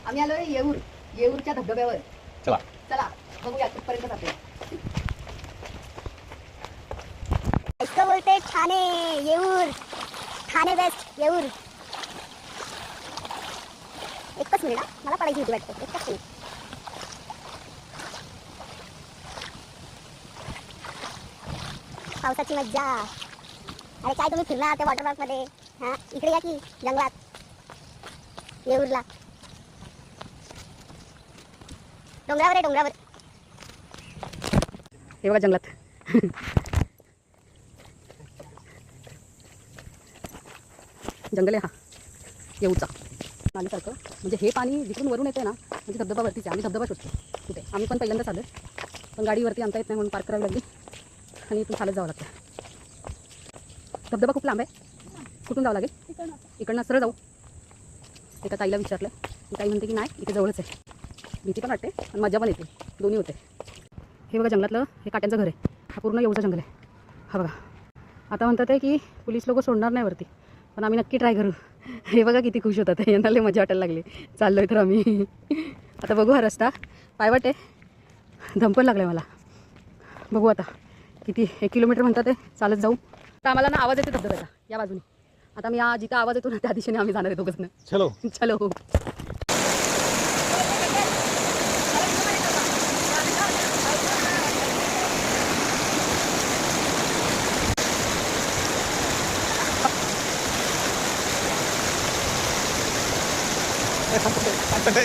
आम्ही आलोय येऊरच्या धबधब्यावर. चला चला बघूया कुठपर्यंत जातो. इसको बोलते ठाणे येऊर. ठाणे वेस्ट येऊर. एकच मिनिट हा. मला पडायची होती वाटतं. एकच मिनिट. पावसाची मज्जा. अरे काय तुम्ही फिरणार त्या वॉटर पार्क मध्ये? हा इकडे या की जंगलात येऊरला. डोंगरावर आहे डोंगरावर. हे बघा जंगलात. जंगल आहे हा येऊचा पाणीसारखं. म्हणजे हे पाणी जिकडून वरून येते ना म्हणजे धबधबावरतीच आहे. आम्ही धबधबा शोधतो कुठे. आम्ही पण पहिल्यांदाच आलो पण गाडीवरती आणता येत नाही म्हणून पार्क करावी लागली आणि इथून चालत जावं लागतं. धबधबा खूप लांब आहे. कुठून जावं लागेल? इकडनं सरळ जाऊ. एका ताईला विचारलं ती ताई म्हणते की नाही इथे जवळच आहे. भीती पण वाटते आणि मजा पण येते. दोन्ही होते. हे बघा जंगलातलं हे काट्यांचं घर आहे. हा पूर्ण येऊचं जंगल आहे. हा बघा आता म्हणतात आहे की पोलीस लोक सोडणार नाही वरती पण आम्ही नक्की ट्राय करू. हे बघा किती खुश होतात. यांना लय मजा वाटायला लागली. चाललो आहे तर आम्ही आता बघू. हा रस्ता पायवाट आहे. धम पण लागला आहे मला. बघू आता किती 1 किलोमीटर म्हणतात आहे चालत जाऊ. तर आम्हाला ना आवाज येते धबधब्याचा या बाजूने. आता मी जिथं आवाज येतो ना त्या दिशेने आम्ही जाणार आहे दोघंजण. चलो चलो. संपते